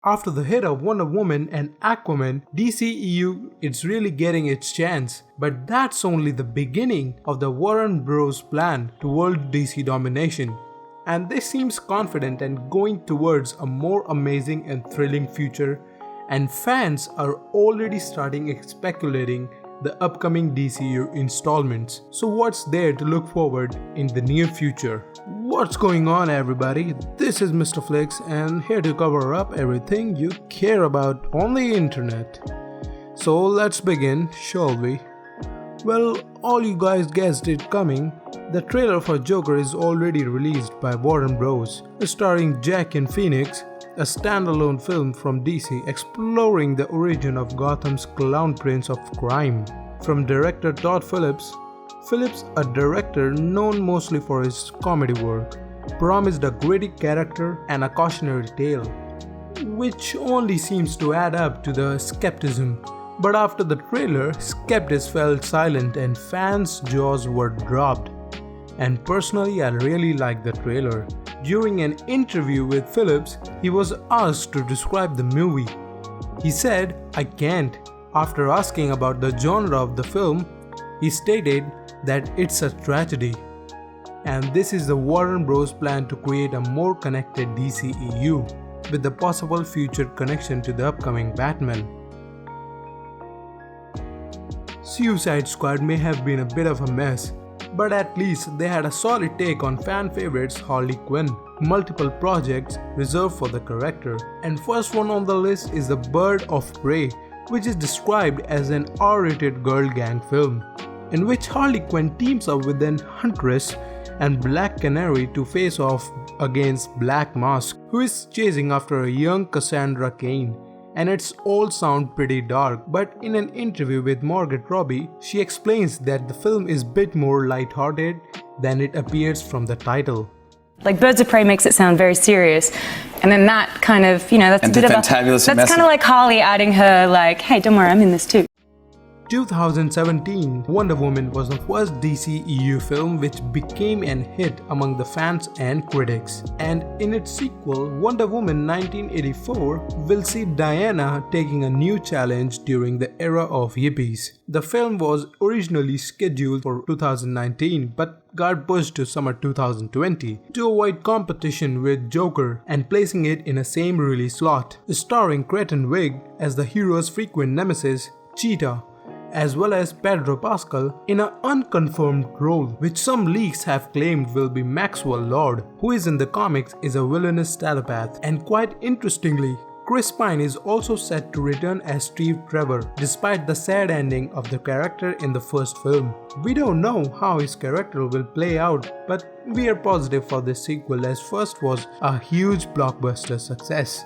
After the hit of Wonder Woman and Aquaman, DCEU is really getting its chance. But that's only the beginning of the Warner Bros. Plan to world DC domination. And they seems confident and going towards a more amazing and thrilling future, and fans are already starting speculating the upcoming DCU installments. So what's there to look forward in the near future? What's going on, everybody? This is Mr. Flix and here to cover up everything you care about on the internet. So let's begin, shall we? Well, all you guys guessed it coming. The trailer for Joker is already released by Warner Bros. Starring Joaquin Phoenix, a standalone film from DC exploring the origin of Gotham's clown prince of crime. From director Todd Phillips, a director known mostly for his comedy work, promised a gritty character and a cautionary tale, which only seems to add up to the skepticism. But after the trailer, skeptics fell silent and fans' jaws were dropped. And personally, I really liked the trailer. During an interview with Phillips, he was asked to describe the movie. He said, "I can't." After asking about the genre of the film, he stated that it's a tragedy. And this is the Warner Bros. Plan to create a more connected DCEU, with the possible future connection to the upcoming Batman. Suicide Squad may have been a bit of a mess, but at least they had a solid take on fan favorites Harley Quinn. Multiple projects reserved for the character, and first one on the list is The Bird of Prey, which is described as an R-rated girl gang film, in which Harley Quinn teams up with an Huntress and Black Canary to face off against Black Mask, who is chasing after a young Cassandra Cain. And it's all sound pretty dark, but in an interview with Margot Robbie, she explains that the film is a bit more lighthearted than it appears from the title. Like Birds of Prey makes it sound very serious, and then that kind of, that's and a bit of a, that's kind of like Harley adding her like, hey, don't worry, I'm in this too. 2017, Wonder Woman was the first DCEU film which became an hit among the fans and critics. And in its sequel, Wonder Woman 1984, will see Diana taking a new challenge during the era of yippies. The film was originally scheduled for 2019 but got pushed to summer 2020 to avoid competition with Joker and placing it in a same release slot, starring Kristen Wiig as the hero's frequent nemesis, Cheetah, as well as Pedro Pascal in an unconfirmed role, which some leaks have claimed will be Maxwell Lord, who is in the comics is a villainous telepath. And quite interestingly, Chris Pine is also set to return as Steve Trevor, despite the sad ending of the character in the first film. We don't know how his character will play out, but we are positive for this sequel as first was a huge blockbuster success.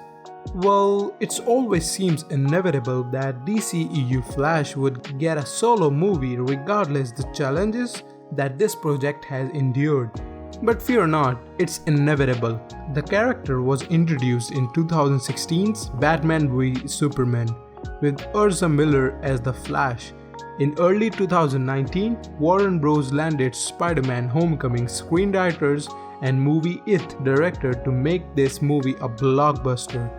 Well, it always seems inevitable that DCEU Flash would get a solo movie regardless the challenges that this project has endured. But fear not, it's inevitable. The character was introduced in 2016's Batman v Superman, with Ezra Miller as the Flash. In early 2019, Warner Bros. Landed Spider-Man Homecoming screenwriters and movie It director to make this movie a blockbuster,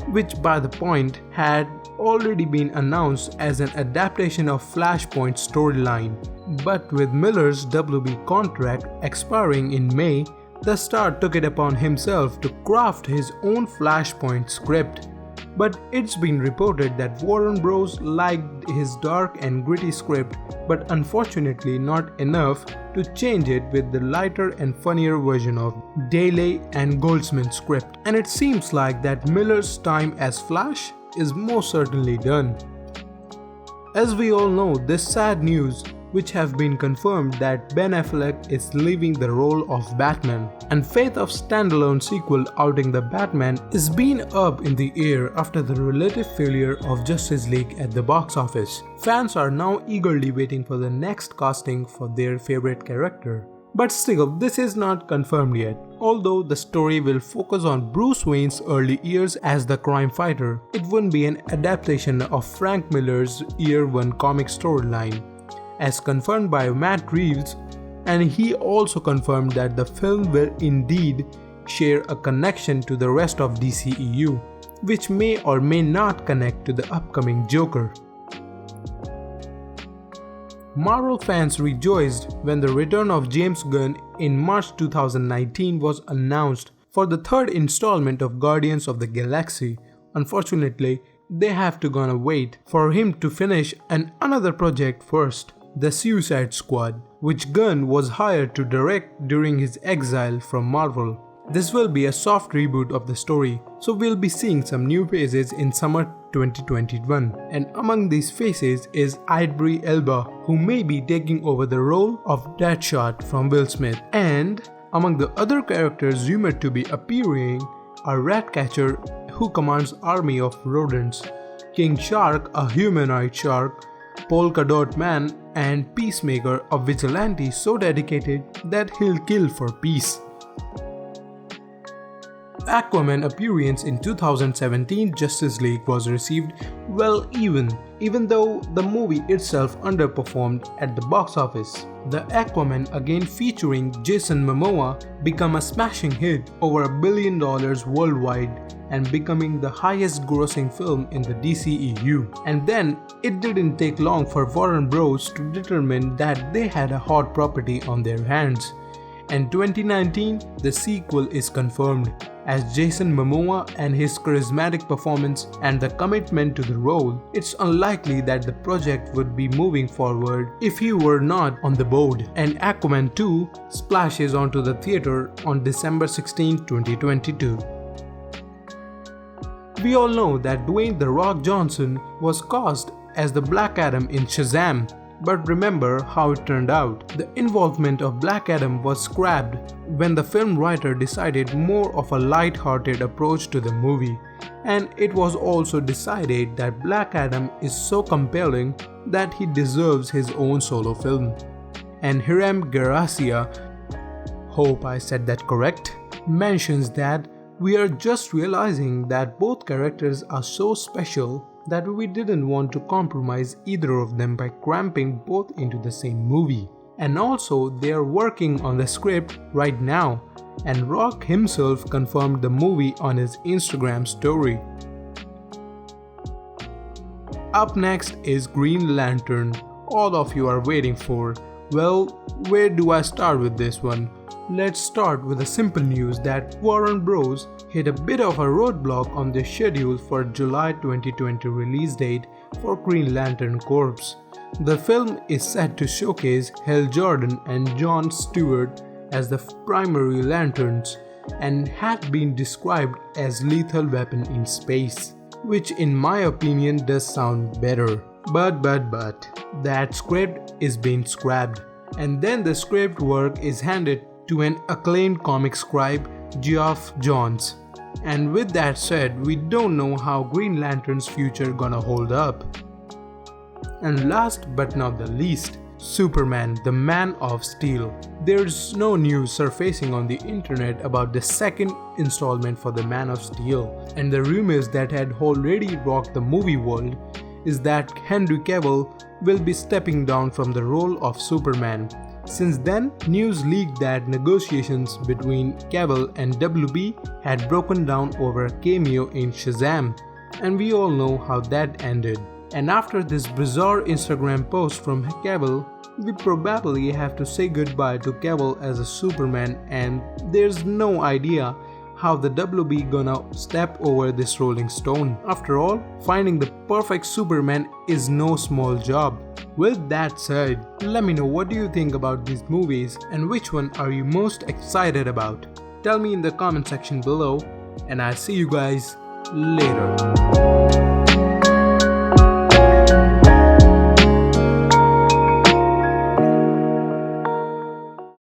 which by the point had already been announced as an adaptation of Flashpoint storyline. But with Miller's WB contract expiring in May, the star took it upon himself to craft his own Flashpoint script. But it's been reported that Warner Bros. Liked his dark and gritty script, but unfortunately not enough to change it with the lighter and funnier version of Daley and Goldsman's script. And it seems like that Miller's time as Flash is most certainly done. As we all know, this sad news which have been confirmed that Ben Affleck is leaving the role of Batman, and faith of standalone sequel outing the Batman is being up in the air after the relative failure of Justice League at the box office. Fans are now eagerly waiting for the next casting for their favorite character. But still, this is not confirmed yet. Although the story will focus on Bruce Wayne's early years as the crime fighter, it wouldn't be an adaptation of Frank Miller's Year One comic storyline, as confirmed by Matt Reeves, and he also confirmed that the film will indeed share a connection to the rest of DCEU, which may or may not connect to the upcoming Joker. Marvel fans rejoiced when the return of James Gunn in March 2019 was announced for the third installment of Guardians of the Galaxy. Unfortunately, they have to gonna wait for him to finish another project first, the Suicide Squad, which Gunn was hired to direct during his exile from Marvel. This will be a soft reboot of the story, so we'll be seeing some new faces in summer 2021. And among these faces is Idris Elba, who may be taking over the role of Deadshot from Will Smith. And among the other characters rumored to be appearing are Ratcatcher, who commands army of rodents, King Shark, a humanoid shark, Polka Dot Man, and Peacemaker, a vigilante so dedicated that he'll kill for peace. Aquaman appearance in 2017 Justice League was received well even though the movie itself underperformed at the box office. The Aquaman, again featuring Jason Momoa, became a smashing hit, over $1 billion worldwide and becoming the highest grossing film in the DCEU. And then it didn't take long for Warner Bros to determine that they had a hot property on their hands. In 2019, the sequel is confirmed, as Jason Momoa and his charismatic performance and the commitment to the role, it's unlikely that the project would be moving forward if he were not on the board. And Aquaman 2 splashes onto the theater on December 16, 2022. We all know that Dwayne "The Rock" Johnson was cast as the Black Adam in Shazam. But remember how it turned out. The involvement of Black Adam was scrapped when the film writer decided more of a light-hearted approach to the movie. And it was also decided that Black Adam is so compelling that he deserves his own solo film. And Hiram Garcia, hope I said that correct, mentions that we are just realizing that both characters are so special that we didn't want to compromise either of them by cramping both into the same movie. And also, they are working on the script right now, and Rock himself confirmed the movie on his Instagram story. Up next is Green Lantern, all of you are waiting for. Well, where do I start with this one? Let's start with the simple news that Warner Bros. Hit a bit of a roadblock on their schedule for July 2020 release date for Green Lantern Corps. The film is set to showcase Hal Jordan and John Stewart as the primary lanterns and had been described as lethal weapon in space, which in my opinion does sound better. But that script is being scrapped, and then the script work is handed to an acclaimed comic scribe, Geoff Johns. And with that said, we don't know how Green Lantern's future gonna hold up. And last but not the least, Superman, the Man of Steel. There's no news surfacing on the internet about the second installment for the Man of Steel, and the rumors that had already rocked the movie world is that Henry Cavill will be stepping down from the role of Superman. Since then, news leaked that negotiations between Cavill and WB had broken down over a cameo in Shazam, and we all know how that ended. And after this bizarre Instagram post from Cavill, we probably have to say goodbye to Cavill as a Superman, and there's no idea how the WB gonna step over this rolling stone. After all, finding the perfect Superman is no small job. With that said, let me know what do you think about these movies and which one are you most excited about. Tell me in the comment section below, and I'll see you guys later.